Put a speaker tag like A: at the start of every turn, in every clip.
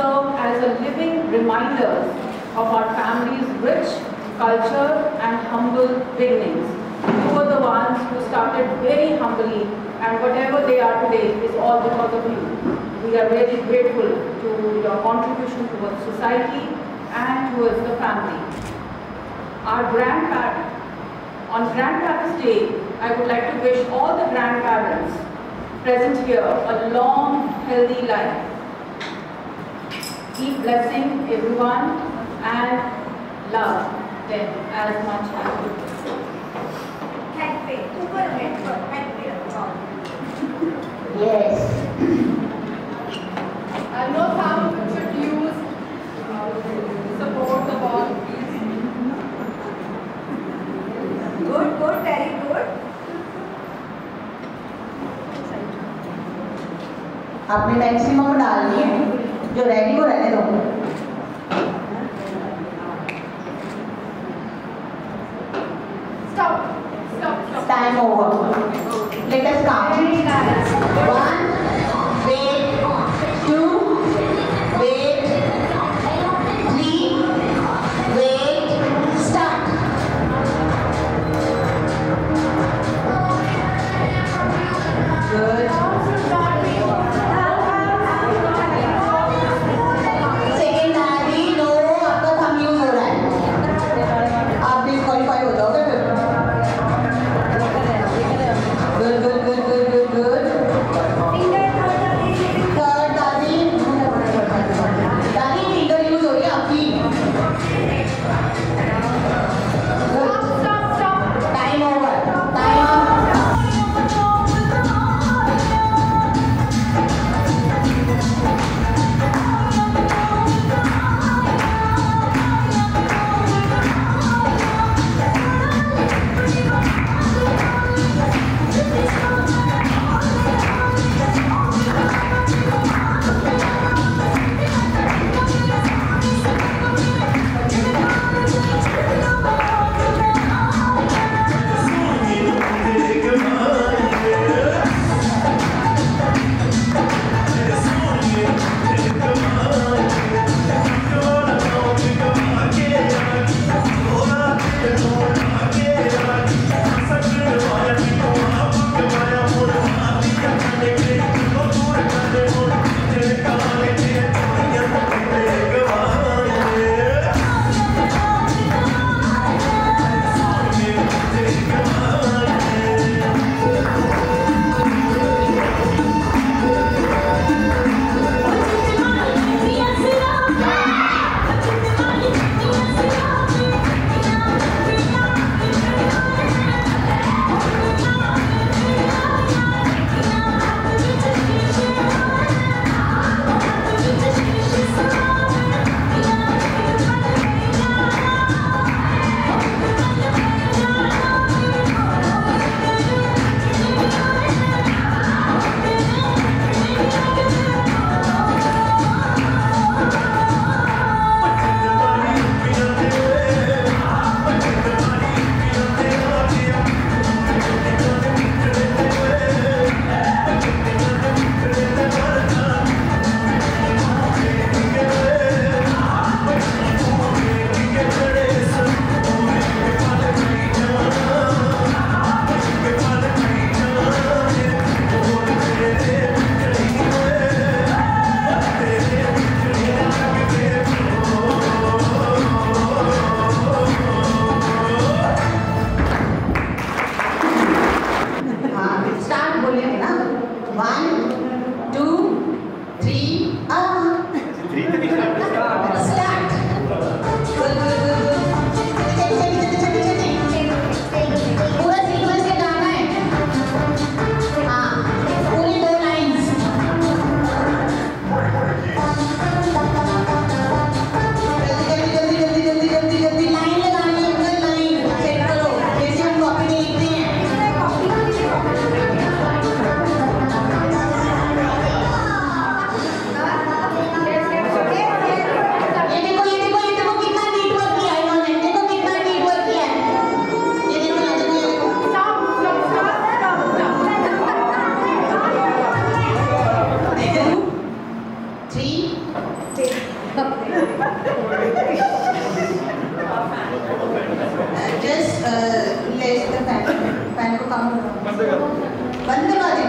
A: serve as a living reminders of our family's rich culture and humble beginnings. You were the ones who started very humbly, and whatever they are today is all because of you. We are really grateful to your contribution towards society and towards the family. Our grandparents, on Grandparents' Day, I would like to wish all the grandparents present here a long, healthy life. Keep blessing everyone and love them as much as you do.
B: Yes.
C: I know how to introduce support the ball.
D: Good, very good.
B: आपने maximum डालनी है, जो ready को रहने दो।
C: Stop.
B: Time over. Let us count. 1, wait, 2, wait, 3, wait, start. Good. Second डाली, no, आपका thumb use हो रहा है। आप डिस्क्वालीफाई हो जाओगे फिर। Good. Third डाली, फिंगर यूज हो रही है आपकी।
C: Stop.
B: Time over. Time up. Just let the fan को काम बंद करवा दे।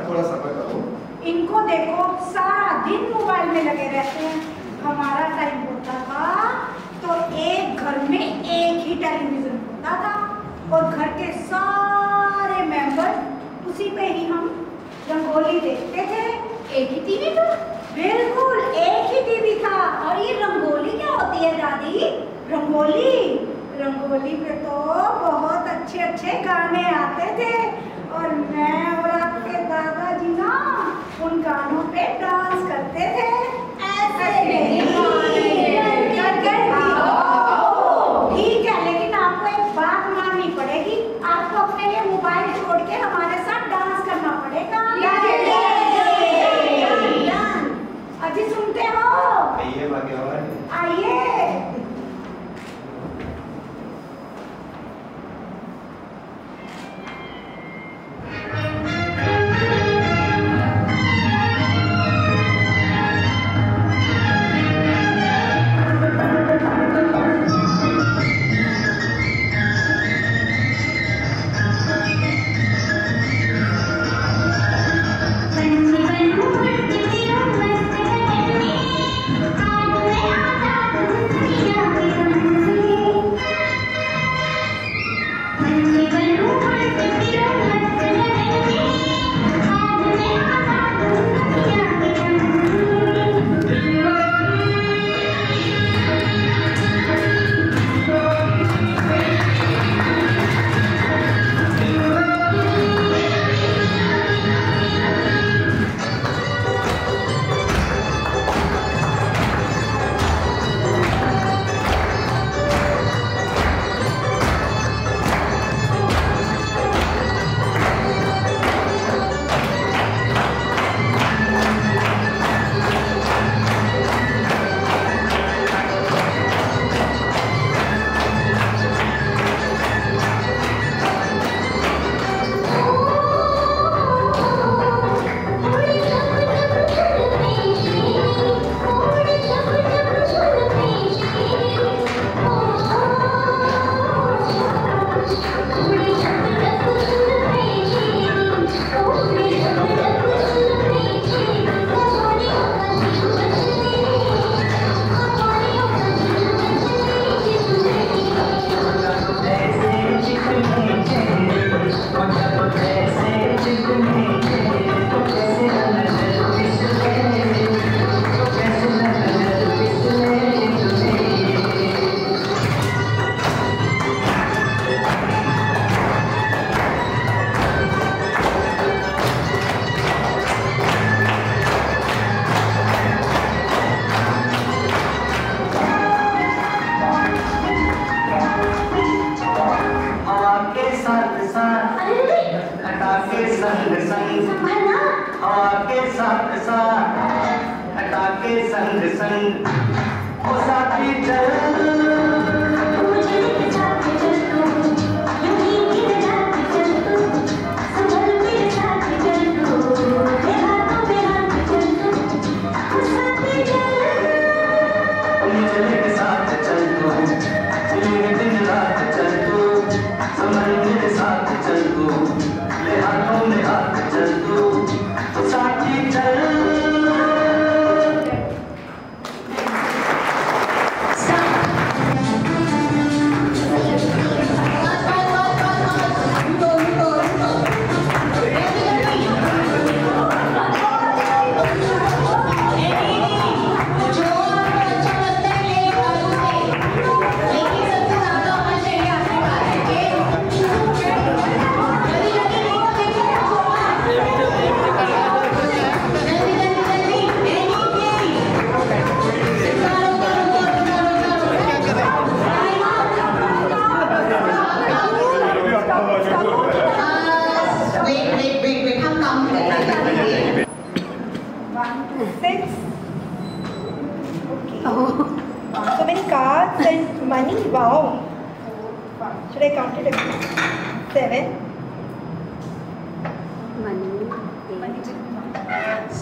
E: थोड़ा सब्र करो।
F: इनको देखो सारा दिन मोबाइल में लगे रहते हैं। हमारा टाइम होता था तो एक घर में एक ही टेलीविजन होता था और घर के सारे मेंबर उसी पे ही हम रंगोली देखते थे। एक ही टीवी था? बिल्कुल एक ही टीवी था। और ये रंगोली क्या होती है दादी? रंगोली पे तो बहुत अच्छे अच्छे गाने आते थे और मैं और आपके दादाजी ना उन गानों पे डांस करते थे। ऐसे ठीक है, लेकिन आपको एक बात माननी पड़ेगी। आपको अपने लिए मोबाइल छोड़ के हमारे साथ डांस करना पड़ेगा। अजी सुनते हो? आइए।
C: So many cards and money. Wow. Should I count it again? 7.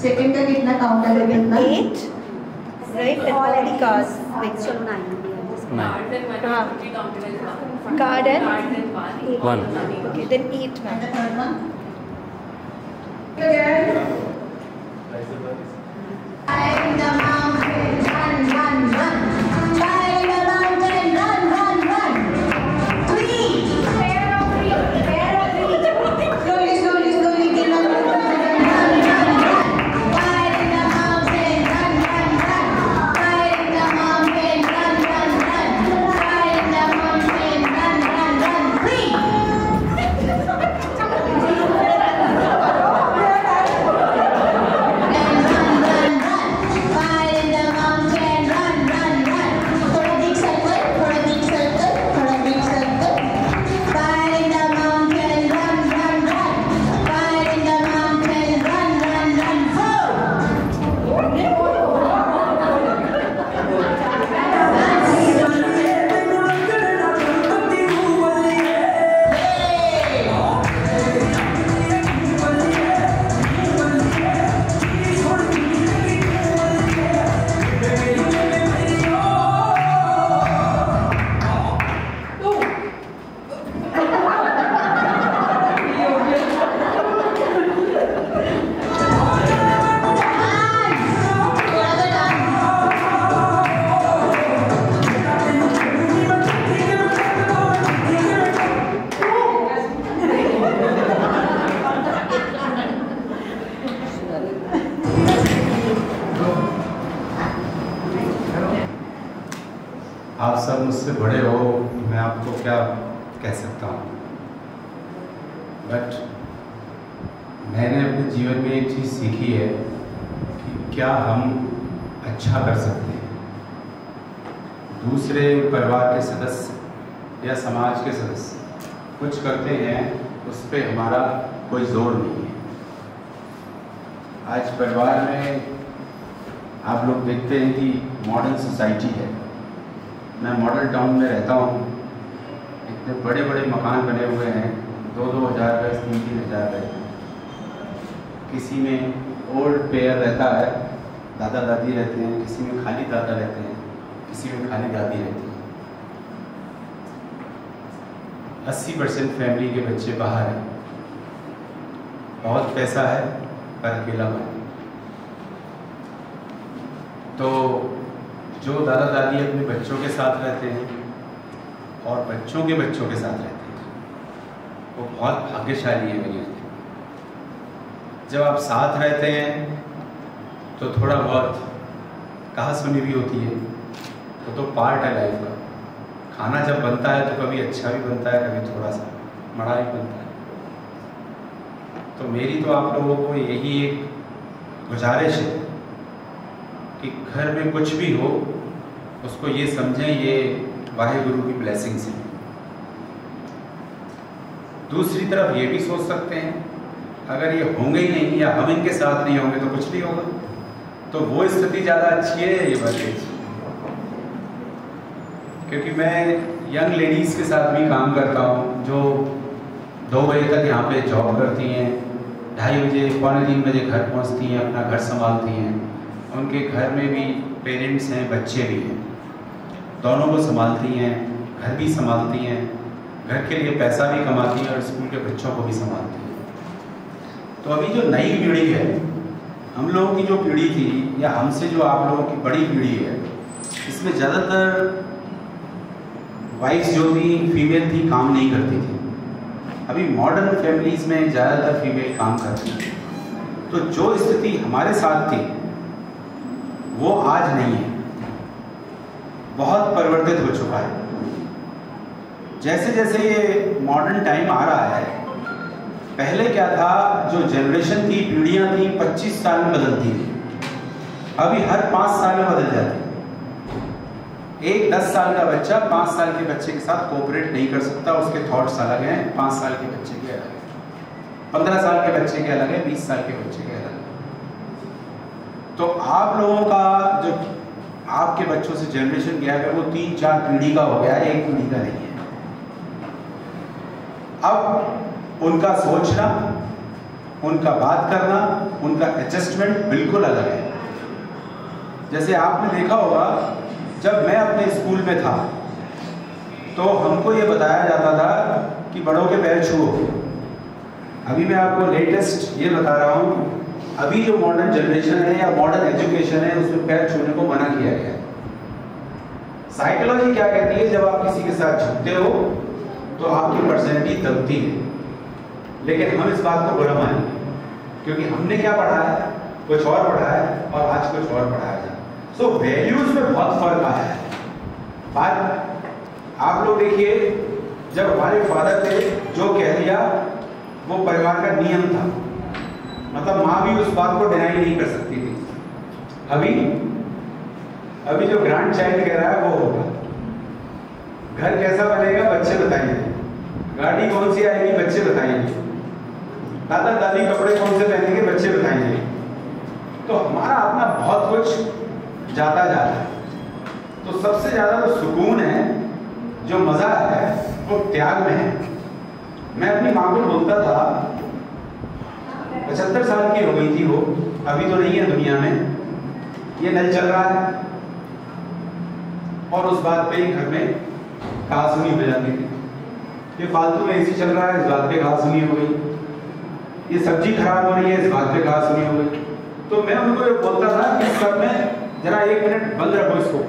B: Second का कितना काउंट है?
C: 8. Right? And all the cards. Like
E: चलो 9.
C: हाँ. Card and
E: 1.
C: Okay, then 8
B: And the
C: now.
B: third one? Climb the mountain, run, run, run. Climb the mountain, run, run, run. 3. Slowly, slowly, slowly. Get up. Run, run, run. Climb the mountain, run, run, run. Climb the mountain, run, run, run. Climb the mountain, run, run, run.
G: आप सब मुझसे बड़े हो, मैं आपको क्या कह सकता हूँ, बट मैंने अपने जीवन में एक चीज़ सीखी है कि क्या हम अच्छा कर सकते हैं। दूसरे परिवार के सदस्य या समाज के सदस्य कुछ करते हैं, उस पर हमारा कोई जोर नहीं है। आज परिवार में आप लोग देखते हैं कि मॉडर्न सोसाइटी है। मैं मॉडल टाउन में रहता हूँ, इतने बड़े बड़े मकान बने हुए हैं, 2-2 हज़ार गज, 3-3 हज़ार गज। किसी में ओल्ड पेयर रहता है, दादा दादी रहते हैं, किसी में खाली दादा रहते हैं, किसी में खाली दादी रहती है। 80% फैमिली के बच्चे बाहर हैं। बहुत पैसा है पर अकेलापन। तो जो दादा दादी अपने बच्चों के साथ रहते हैं और बच्चों के बच्चों के साथ रहते हैं, वो बहुत भाग्यशाली है मेरी नज़र। जब आप साथ रहते हैं तो थोड़ा बहुत कहासुनी भी होती है, वो तो पार्ट है लाइफ का। खाना जब बनता है तो कभी अच्छा भी बनता है, कभी थोड़ा सा मड़ा भी बनता है। तो मेरी तो आप लोगों को यही एक गुजारिश है कि घर में कुछ भी हो उसको ये समझें ये वाहेगुरु की ब्लेसिंग्स है। दूसरी तरफ ये भी सोच सकते हैं अगर ये होंगे ही नहीं या हम इनके साथ नहीं होंगे तो कुछ नहीं होगा, तो वो स्थिति ज़्यादा अच्छी है ये बात अच्छी। क्योंकि मैं यंग लेडीज़ के साथ भी काम करता हूँ जो 2 बजे तक यहाँ पे जॉब करती हैं, 2:30 बजे 2:45 बजे घर पहुँचती हैं, अपना घर संभालती हैं। उनके घर में भी पेरेंट्स हैं, बच्चे भी हैं, दोनों को संभालती हैं, घर भी संभालती हैं, घर के लिए पैसा भी कमाती हैं और स्कूल के बच्चों को भी संभालती हैं। तो अभी जो नई पीढ़ी है, हम लोगों की जो पीढ़ी थी या हमसे जो आप लोगों की बड़ी पीढ़ी है, इसमें ज़्यादातर वाइफ्स जो थी फीमेल थी, काम नहीं करती थी। अभी मॉडर्न फैमिलीज़ में ज़्यादातर फीमेल काम करती हैं। तो जो स्थिति हमारे साथ थी वो आज नहीं है, बहुत परिवर्तित हो चुका है। जैसे जैसे ये मॉडर्न टाइम आ रहा है, पहले क्या था, जो जनरेशन थी, पीढ़ियां थी, 25 साल में बदलती थी, अभी हर 5 साल में बदल जाती है। एक 10 साल का बच्चा 5 साल के बच्चे के साथ कोऑपरेट नहीं कर सकता, उसके थॉट्स अलग हैं, 5 साल के बच्चे के अलग हैं, 15 साल के बच्चे के अलग है, 20 साल के बच्चे के अलग है। तो आप लोगों का जो आपके बच्चों से जनरेशन गैप है वो 3-4 पीढ़ी का हो गया है, एक पीढ़ी का नहीं है। अब उनका सोचना, उनका बात करना, उनका एडजस्टमेंट बिल्कुल अलग है। जैसे आपने देखा होगा, जब मैं अपने स्कूल में था तो हमको ये बताया जाता था कि बड़ों के पैर छुओ। अभी मैं आपको लेटेस्ट ये बता रहा हूँ, अभी जो मॉडर्न जनरेशन है या मॉडर्न एजुकेशन है उसमें पैर छूने को मना किया गया है। साइकोलॉजी क्या कहती है, जब आप किसी के साथ झुकते हो तो आपकी पर्सनैलिटी दबती है। लेकिन हम इस बात को बुरा मानेंगे क्योंकि हमने क्या पढ़ा है, कुछ और पढ़ा है और आज कुछ और पढ़ाया जाए। सो वैल्यूज में बहुत फर्क आया है। बात आप लोग देखिए, जब हमारे फादर थे जो कह दिया वो परिवार का नियम था, मतलब माँ भी उस बात को डिनाई नहीं कर सकती थी। अभी जो ग्रैंड चाइल्ड कह रहा है वो होगा। घर कैसा बनेगा बच्चे बताइए, गाड़ी कौन सी आएगी बच्चे बताइए, दादा दादी कपड़े कौन से पहनेंगे बच्चे बताइए। तो हमारा अपना बहुत कुछ जाता है। तो सबसे ज्यादा जो सुकून है, जो मजा है, वो त्याग में है। मैं अपनी माँ को बोलता था, 75 साल की हो गई थी वो, अभी तो नहीं है दुनिया में, ये नल चल रहा है, और उस बात पे ही घर में कहासुनी हो जाती थी। ये फालतू में एसी चल रहा है, इस बात पे कहासुनी हो गई। ये सब्जी खराब हो रही है, इस बात पे कहासुनी हो गई। तो मैं उनको ये बोलता था कि सब में जरा 1 मिनट बंद रखो इसको।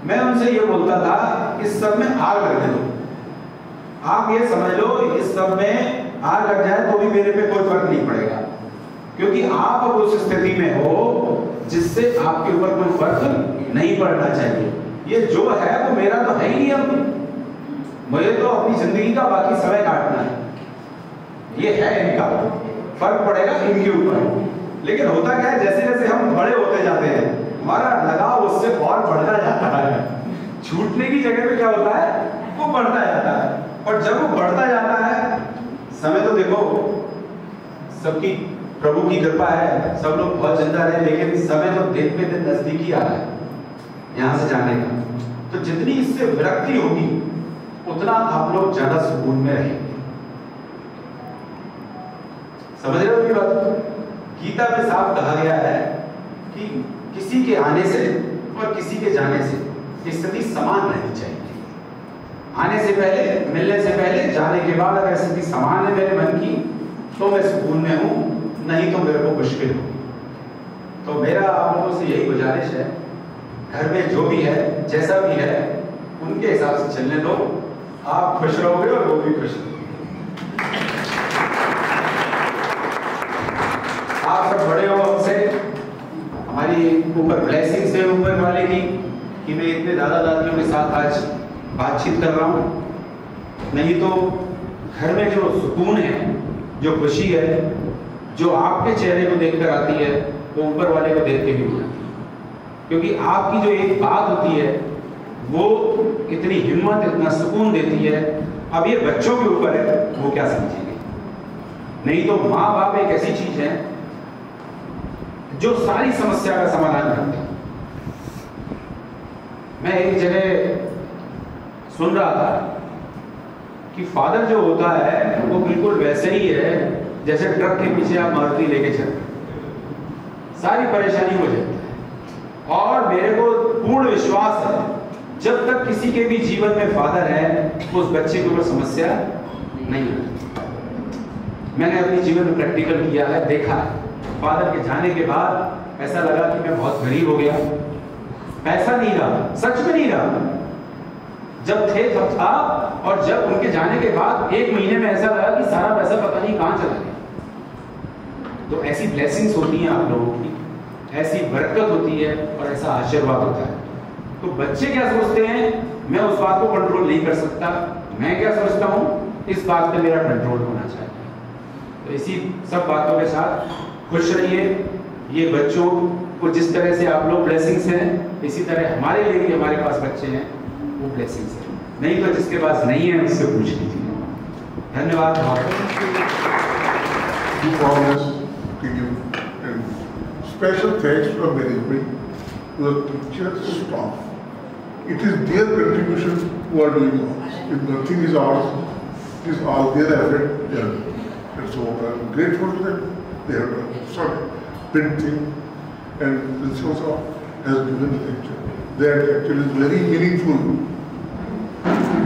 G: मैं उनसे ये बोलता था, इस सब में आग लग दो। आप ये समझ लो, इस सब में आग लग जाए तो भी मेरे पे कोई फर्क नहीं पड़ेगा, क्योंकि आप अब उस स्थिति में हो जिससे आपके ऊपर कोई फर्क नहीं पड़ना चाहिए। ये जो है वो मेरा तो है ही नहीं, अब मुझे तो अपनी जिंदगी का बाकी समय काटना है, ये है इनका, फर्क पड़ेगा इनके ऊपर। लेकिन होता क्या है, जैसे जैसे हम बड़े होते जाते हैं हमारा लगाव उससे और बढ़ता जाता है। छूटने की जगह पे क्या होता है, वो बढ़ता जाता है। और जब वो बढ़ता जाता है, समय तो देखो सबकी प्रभु की कृपा है, सब लोग बहुत जिंदा रहे, लेकिन समय तो दिन पे दिन नजदीकी आ रहा है यहाँ से जाने का। तो जितनी इससे विरक्ति होगी उतना आप लोग ज्यादा सुकून में रहेंगे। समझ रहे हो मेरी बात? गीता में साफ कहा गया है कि किसी के आने से और किसी के जाने से स्थिति समान रहनी चाहिए। आने से पहले, मिलने से पहले, जाने के बाद अगर स्थिति समान है मेरे मन की तो मैं सुकून में हूं, नहीं तो मेरे को मुश्किल हो। तो मेरा आप लोगों से यही गुजारिश है, घर में जो भी है, जैसा भी है, उनके हिसाब से चलने दो। आप खुश रहोगे और वो भी खुश रहोगे। आप सब बड़े हो हमसे, हमारी ऊपर ब्लेसिंग्स है ऊपर वाले की कि मैं इतने दादा दादियों के साथ आज बातचीत कर रहा हूँ। नहीं तो घर में जो सुकून है, जो खुशी है, जो आपके चेहरे को देखकर आती है, वो ऊपर वाले को देख के भी नहीं आती। क्योंकि आपकी जो एक बात होती है वो इतनी हिम्मत, इतना सुकून देती है। अब ये बच्चों के ऊपर है, वो क्या समझेंगे। नहीं तो माँ बाप एक ऐसी चीज है जो सारी समस्या का समाधान करते हैं। मैं एक जगह सुन रहा था कि फादर जो होता है वो बिल्कुल वैसे ही है जैसे ट्रक के पीछे आप मारुति लेके चलते, सारी परेशानी हो जाती है। और मेरे को पूर्ण विश्वास है जब तक किसी के भी जीवन में फादर है उस बच्चे के ऊपर समस्या नहीं होती। मैंने अपने जीवन में प्रैक्टिकल किया है, देखा है। फादर के जाने के बाद ऐसा लगा कि मैं बहुत गरीब हो गया, पैसा नहीं रहा, सच में नहीं रहा। जब थे तब था, और जब उनके जाने के बाद 1 महीने में ऐसा लगा कि सारा पैसा पता नहीं कहां चला गया। तो ऐसी ब्लेसिंग्स होती हैं आप लोगों की, ऐसी बरकत होती है और ऐसा आशीर्वाद होता है। तो बच्चे क्या सोचते हैं, मैं उस बात को कंट्रोल नहीं कर सकता, मैं क्या सोचता हूं, इस बात पे मेरा कंट्रोल होना चाहिए। तो इसी सब बातों के साथ खुश रहिए। ये बच्चों को जिस तरह से आप लोग ब्लेसिंग्स हैं, इसी तरह हमारे लिए भी हमारे पास बच्चे हैं, वो ब्लेसिंग्स हैं। नहीं तो जिसके पास नहीं है उससे पूछ लीजिए। धन्यवाद।
H: You promise to give special thanks to the management, to the teachers, staff. It is their contribution who are doing all. If nothing is ours, it is all their effort. And so I'm grateful to them. They have done some big thing, and principal sir has given the lecture. That actually is very meaningful.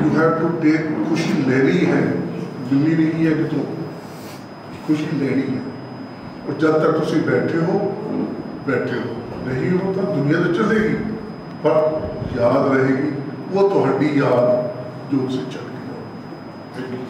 H: You have to take खुशी लेनी है, मिलनी नहीं है तो खुशी लेनी है. और जब तक तुम बैठे हो, नहीं हो तो दुनिया तो चलेगी, पर याद रहेगी वो तो हड्डी याद जो उसे चल गई.